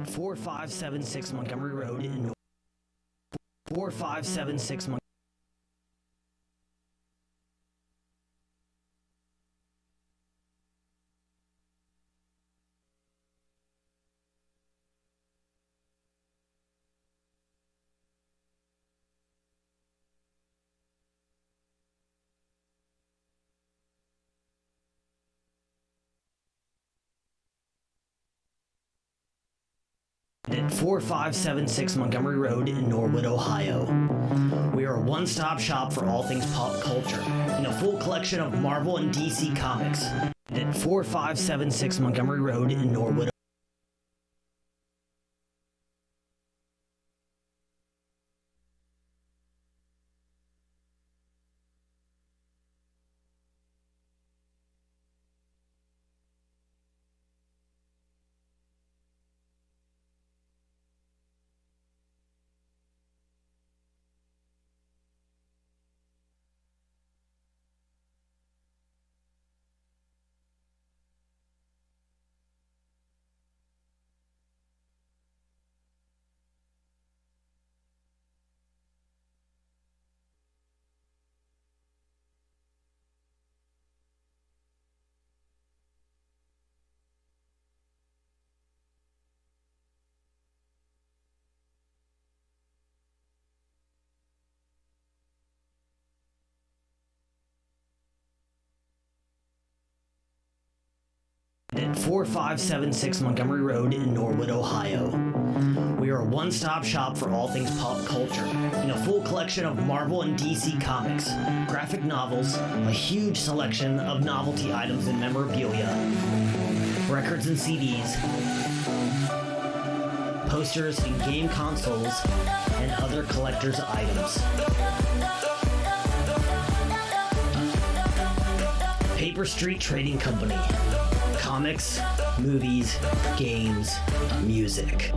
4576 Montgomery Road in 4576 Montgomery. At 4576 Montgomery Road in Norwood, Ohio. We are a one-stop shop for all things pop culture, and a full collection of Marvel and DC comics. At 4576 Montgomery Road in Norwood, at 4576 Montgomery Road in Norwood, Ohio. We are a one-stop shop for all things pop culture, and a full collection of Marvel and DC comics, graphic novels, a huge selection of novelty items and memorabilia, records and CDs, posters and game consoles, and other collector's items. Paper Street Trading Company. Comics, movies, games, music.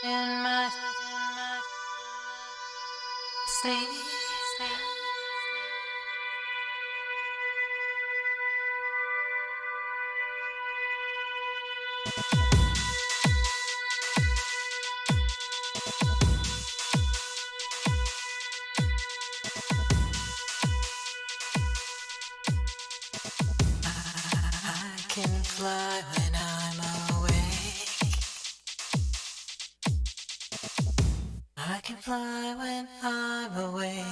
in my sleep. I can fly when I'm awake. I can fly when I'm awake.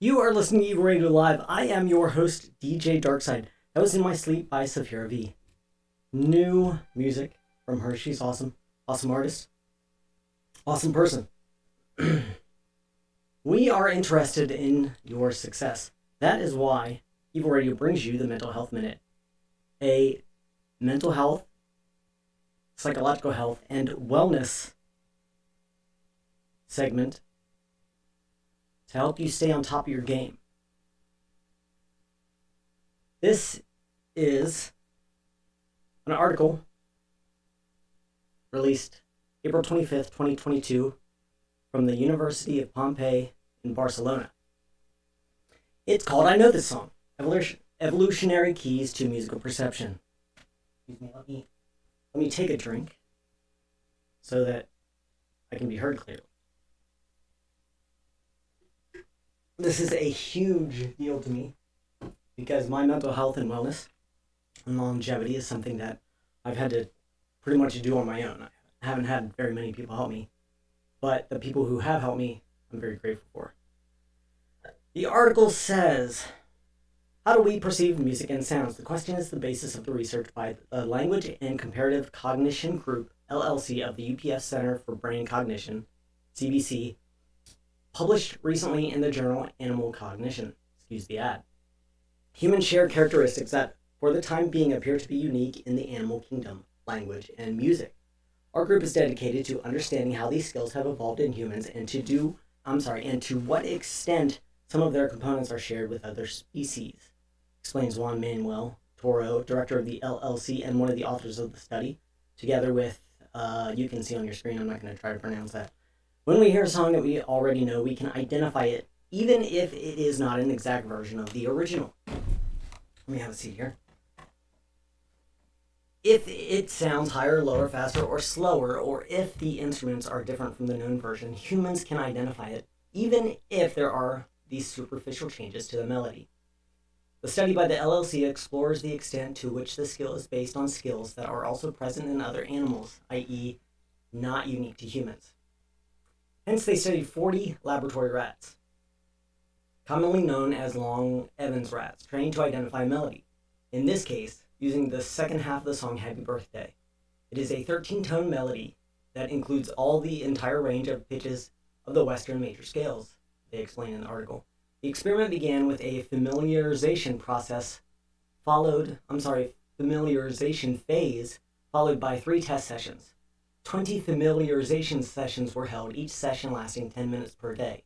You are listening to Evol Radio Live. I am your host, DJ Darkside. That was In My Sleep by Saphira V. New music from her. She's awesome. Awesome artist. Awesome person. We are interested in your success. That is why Evol Radio brings you the Mental Health Minute. A mental health, psychological health, and wellness segment to help you stay on top of your game. This is an article released April 25th, 2022 from the University of Pompey in Barcelona. It's called I Know This Song, Evolutionary Keys to Musical Perception. Excuse me, let me take a drink so that I can be heard clearly. This is a huge deal to me because my mental health and wellness and longevity is something that I've had to pretty much do on my own. I haven't had very many people help me, but the people who have helped me, I'm very grateful for. The article says, how do we perceive music and sounds? The question is the basis of the research by the Language and Comparative Cognition Group, LLC, of the UPF Center for Brain Cognition, CBC, published recently in the journal Animal Cognition. Excuse the ad. Humans share characteristics that, for the time being, appear to be unique in the animal kingdom, language, and music. Our group is dedicated to understanding how these skills have evolved in humans and to what extent some of their components are shared with other species, explains Juan Manuel Toro, director of the LLC and one of the authors of the study, together with, you can see on your screen, I'm not going to try to pronounce that. When we hear a song that we already know, we can identify it, even if it is not an exact version of the original. Let me have a seat here. If it sounds higher, lower, faster, or slower, or if the instruments are different from the known version, humans can identify it, even if there are these superficial changes to the melody. The study by the LLC explores the extent to which the skill is based on skills that are also present in other animals, i.e., not unique to humans. Hence, they studied 40 laboratory rats, commonly known as long Evans rats, trained to identify melody. In this case, using the second half of the song Happy Birthday. It is a 13-tone melody that includes all the entire range of pitches of the Western major scales, they explain in the article. The experiment began with a familiarization phase followed by 3 test sessions. 20 familiarization sessions were held, each session lasting 10 minutes per day.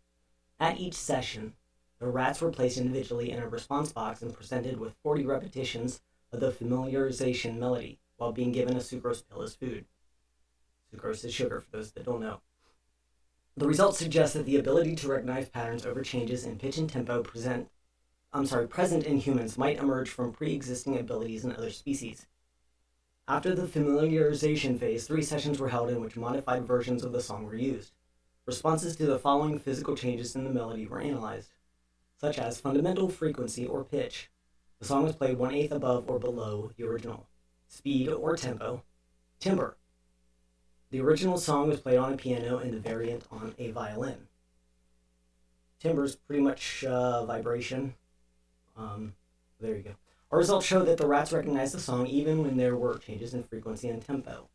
At each session, the rats were placed individually in a response box and presented with 40 repetitions of the familiarization melody while being given a sucrose pill as food. Sucrose is sugar, for those that don't know. The results suggest that the ability to recognize patterns over changes in pitch and tempo present in humans might emerge from pre-existing abilities in other species. After the familiarization phase, 3 sessions were held in which modified versions of the song were used. Responses to the following physical changes in the melody were analyzed, such as fundamental frequency or pitch. The song was played 1/8 above or below the original. Speed or tempo. Timbre. The original song was played on a piano and the variant on a violin. Timbre is pretty much vibration. There you go. Our results show that the rats recognized the song even when there were changes in frequency and tempo.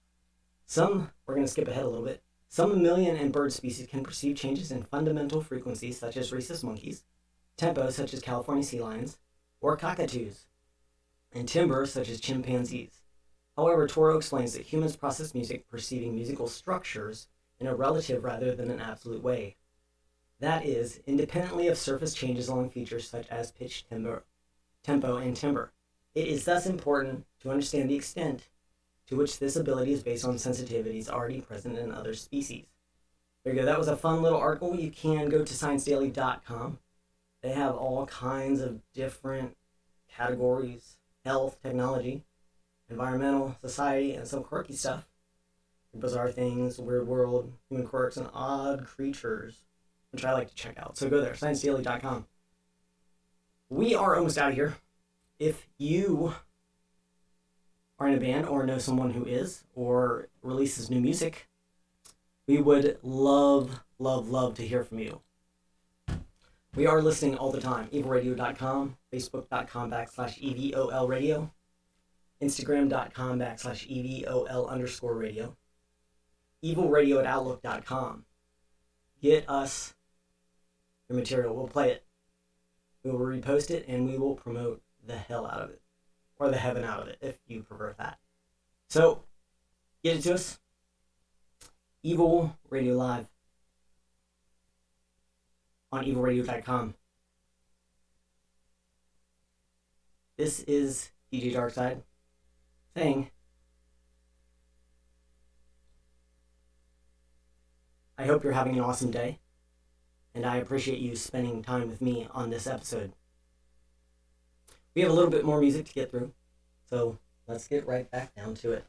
We're going to skip ahead a little bit. Some mammalian and bird species can perceive changes in fundamental frequencies such as rhesus monkeys, tempo such as California sea lions, or cockatoos, and timbre such as chimpanzees. However, Toro explains that humans process music perceiving musical structures in a relative rather than an absolute way. That is, independently of surface changes along features such as pitch, tempo, and timbre. It is thus important to understand the extent to which this ability is based on sensitivities already present in other species. There you go. That was a fun little article. You can go to ScienceDaily.com. They have all kinds of different categories: health, technology, environmental, society, and some quirky stuff. Bizarre things, weird world, human quirks, and odd creatures, which I like to check out. So go there, ScienceDaily.com. We are almost out of here. If you are in a band or know someone who is or releases new music, we would love to hear from you. We are listening all the time. EvolRadio.com, Facebook.com/EVOL Radio, Instagram.com/EVOL_radio, EvolRadio@Outlook.com. Get us your material. We'll play it. We will repost it, and we will promote the hell out of it. Or the heaven out of it, if you prefer that. So, get it to us. Evol Radio Live on EvolRadio.com. This is DJ Darkside saying, I hope you're having an awesome day, and I appreciate you spending time with me on this episode. We have a little bit more music to get through, so let's get right back down to it.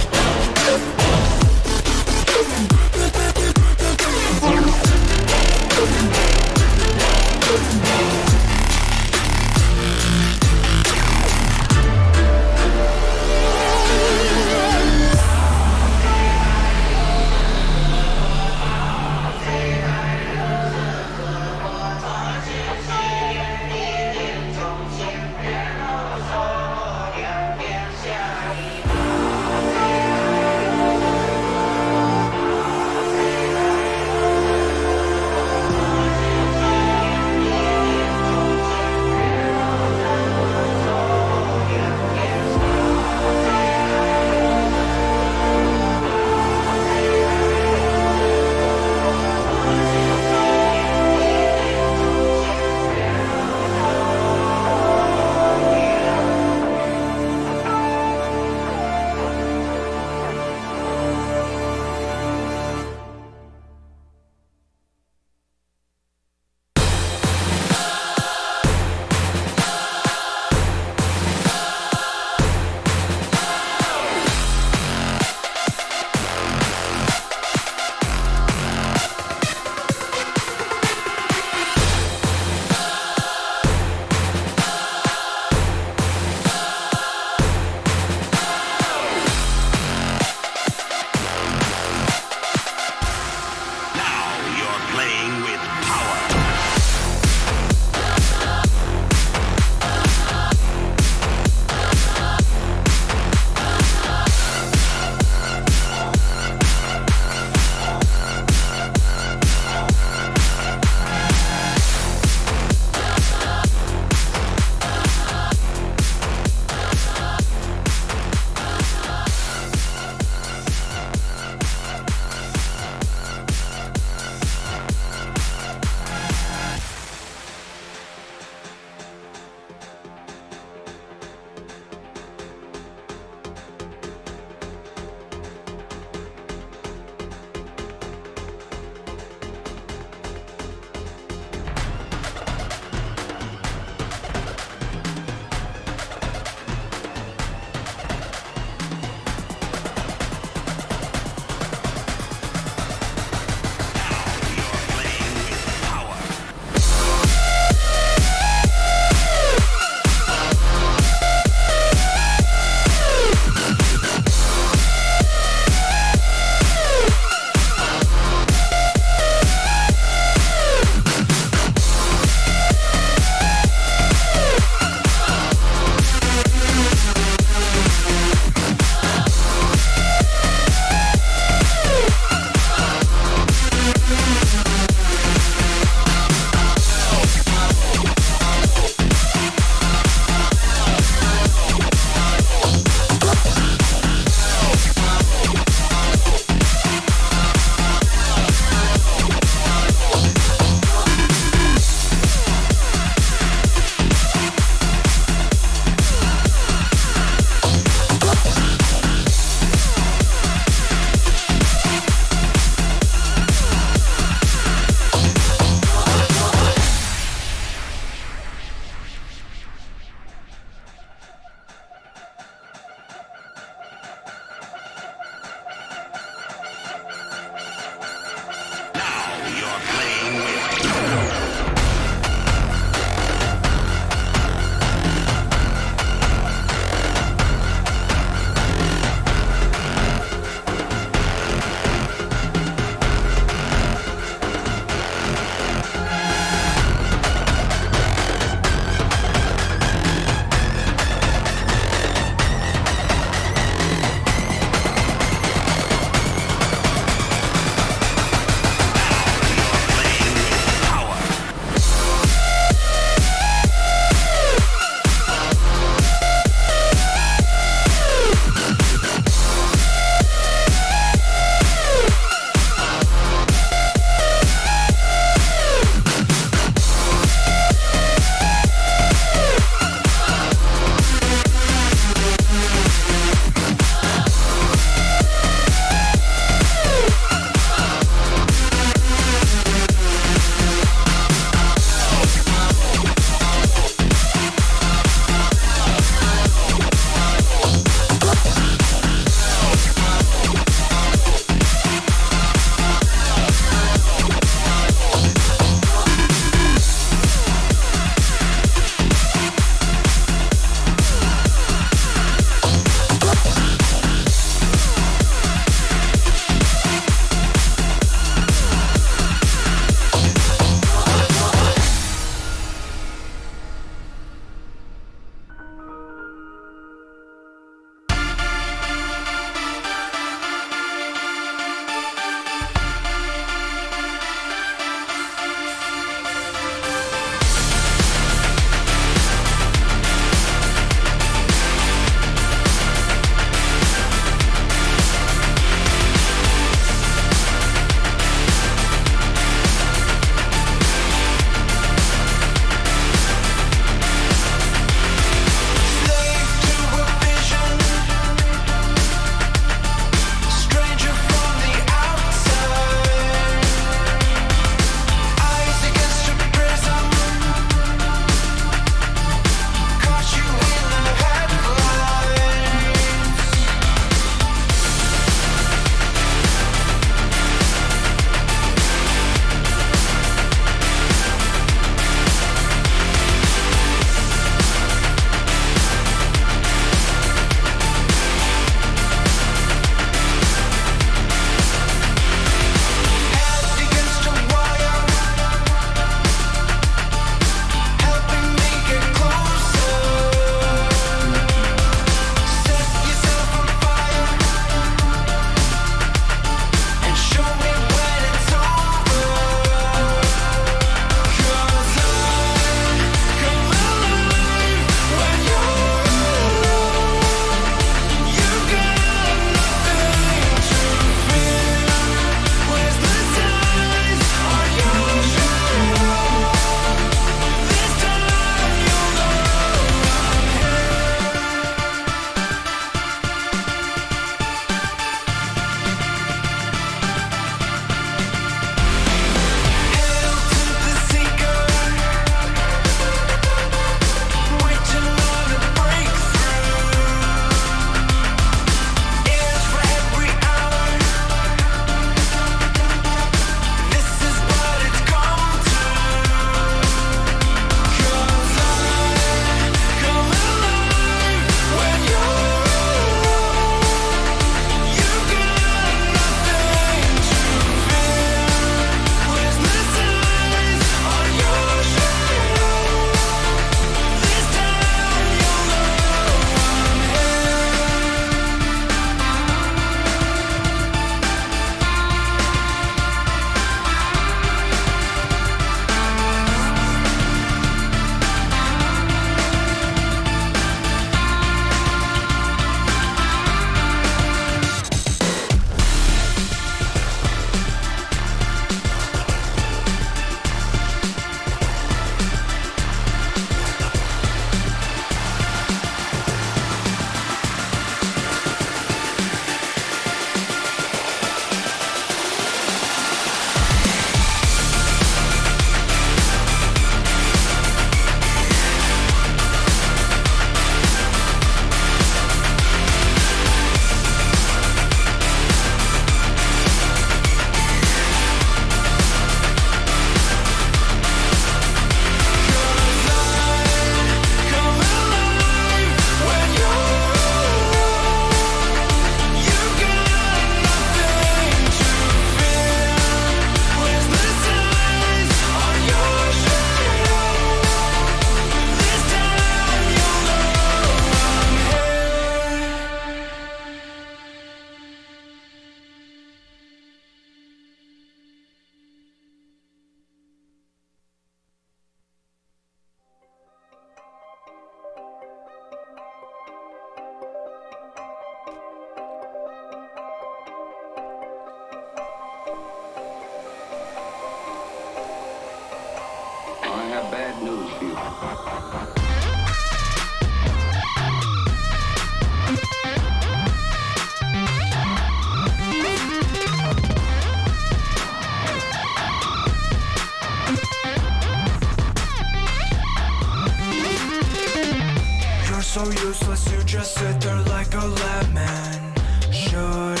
So useless, you just sit there like a lemon. Should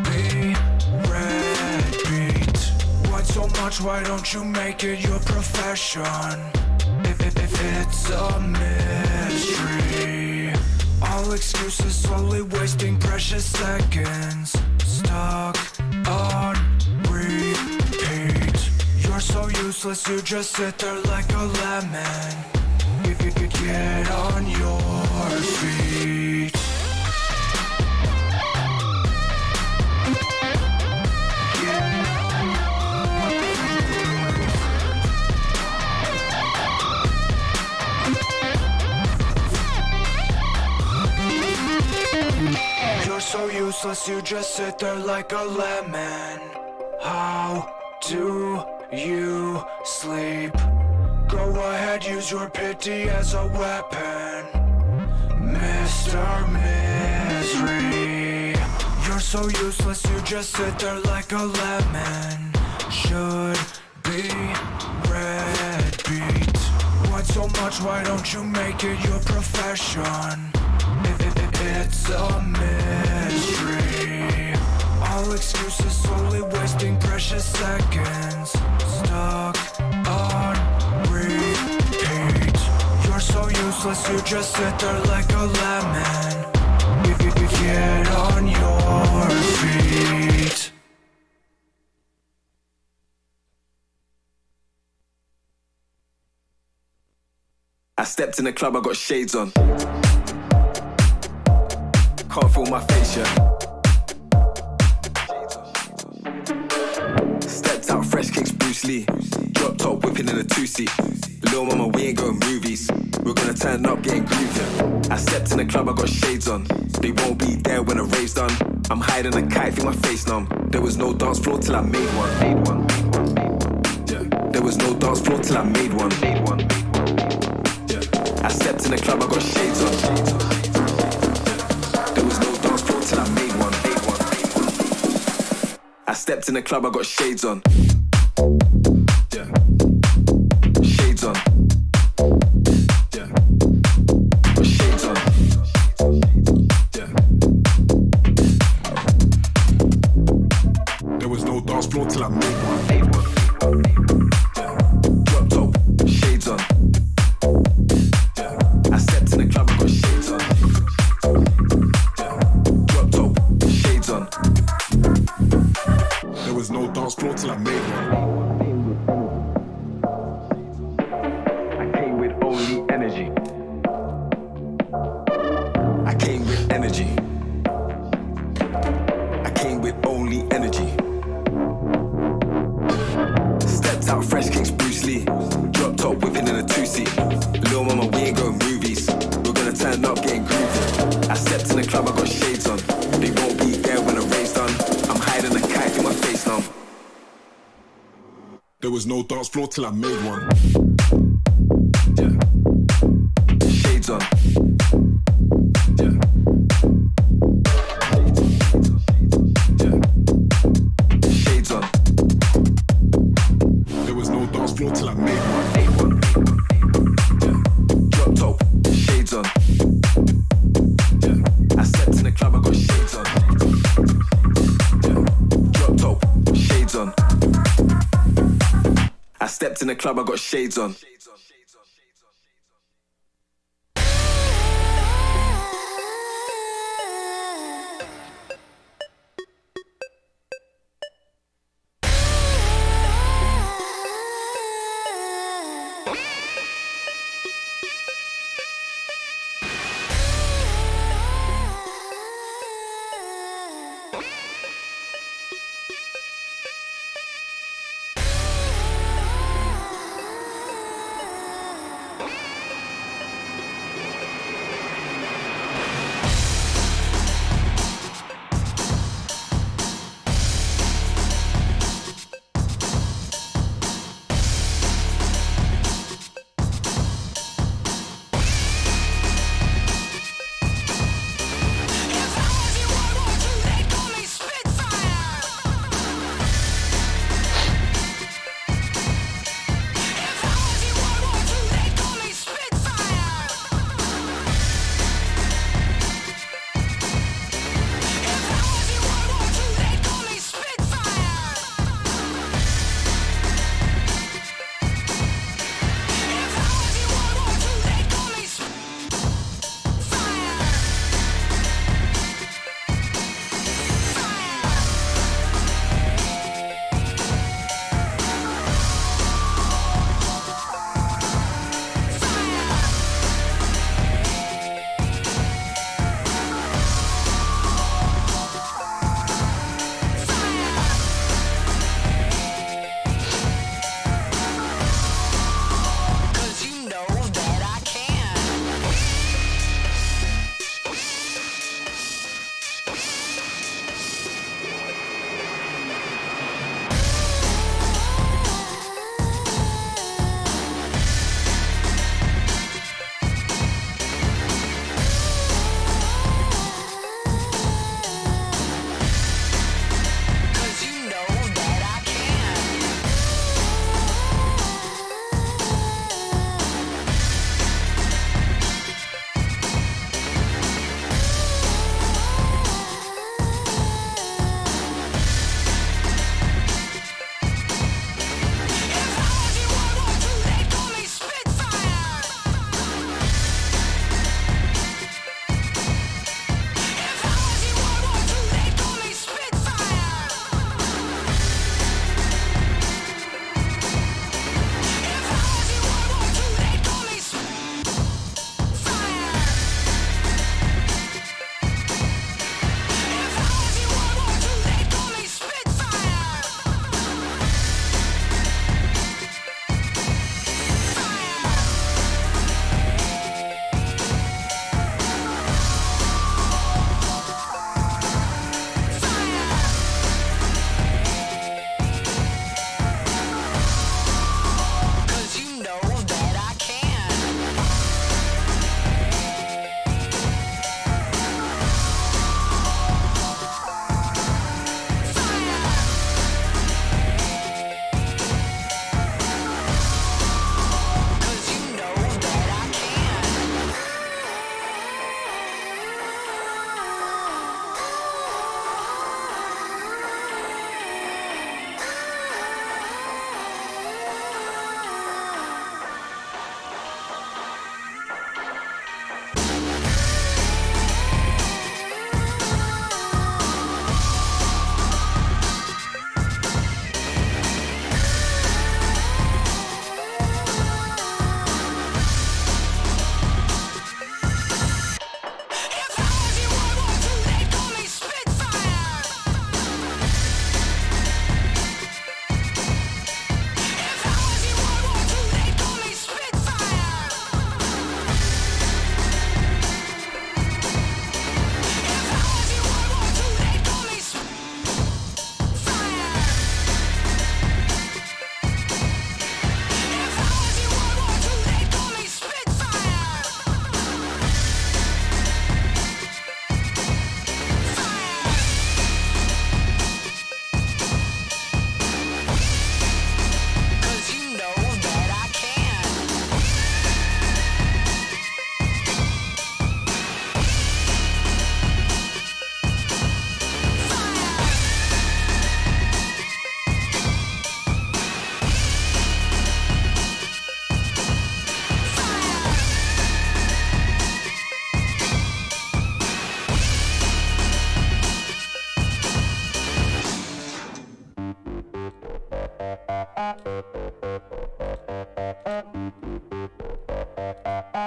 be red beat. Why so much, why don't you make it your profession? If it's a mystery. All excuses slowly wasting precious seconds. Stuck on repeat. You're so useless, you just sit there like a lemon. If you could get on your feet. You're so useless, you just sit there like a lemon. How do you sleep? Go ahead, use your pity as a weapon, Mr. Misery. You're so useless, you just sit there like a lemon. Should be red beat. Why so much, why don't you make it your profession? It's a mystery. All excuses slowly wasting precious seconds. Stuck on repeat. You're so useless, you just sit there like a lemon. If you could get on your feet. I stepped in the club, I got shades on. Can't feel my face yet. Stepped out, fresh kicks, Bruce Lee. Drop top, whipping in a two-seat. Little mama, we ain't going movies. We're gonna turn up, getting groovy. I stepped in the club, I got shades on. They won't be there when the rave's done. I'm hiding a kite, feel my face numb. There was no dance floor till I made one. Yeah. There was no dance floor till I made one. Yeah. I stepped in the club, I got shades on. There was no dance floor till I made one. I stepped in the club, I got shades on. Yeah. Shades on. Yeah. Got shades on. Yeah. There was no dance floor till I made one. Yeah. Drop top, shades on. Yeah. I stepped in the club, I got shades on. Yeah. Drop top, shades on. There was no dance floor till I made one. I came with only energy. I came with energy. I came with only energy. Stepped out, fresh kicks, Bruce Lee. Drop top, whipping in a two-seat. Little mama, we ain't going movies. We're gonna turn up, getting groovy. I stepped in the club, I got shades on. They won't be there when the rave's done. I'm hiding a kite in my face now. There was no dance floor till I made one. Yeah. Shades on. Yeah. Yeah. Shades on. There was no dance floor till I made one. Yeah. Drop top, shades on. Yeah. I stepped in the club, I got shades on. Yeah. Drop top, shades on. I stepped in the club, I got shades on.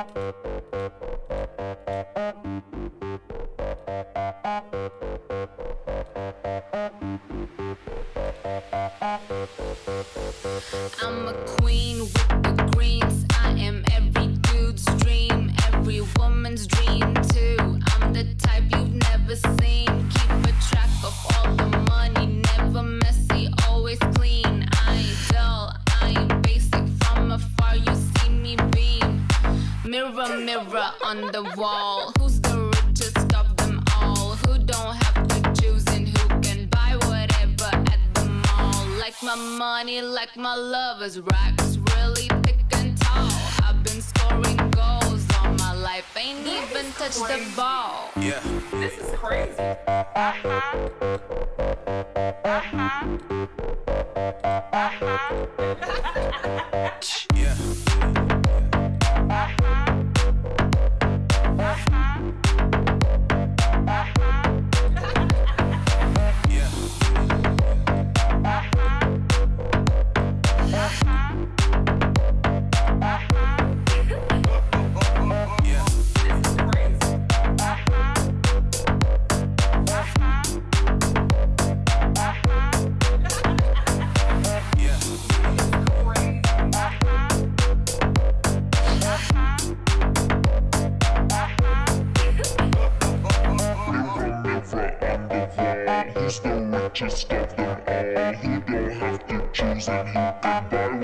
I'm a queen with the greens. I am every dude's dream, every woman's dream too. I'm the type you've never seen. Keep a track of all the money, never messy, always clean. I ain't dull, I ain't basic. From afar you see me beam. Mirror, mirror on the wall, who's the richest of them all? Who don't have to choose and who can buy whatever at the mall? Like my money, like my lovers, racks really thick and tall. I've been scoring goals all my life, ain't even touched the ball. Yeah. This is crazy. Yeah. Who's the richest of them all? Who don't have to choose and who can buy one?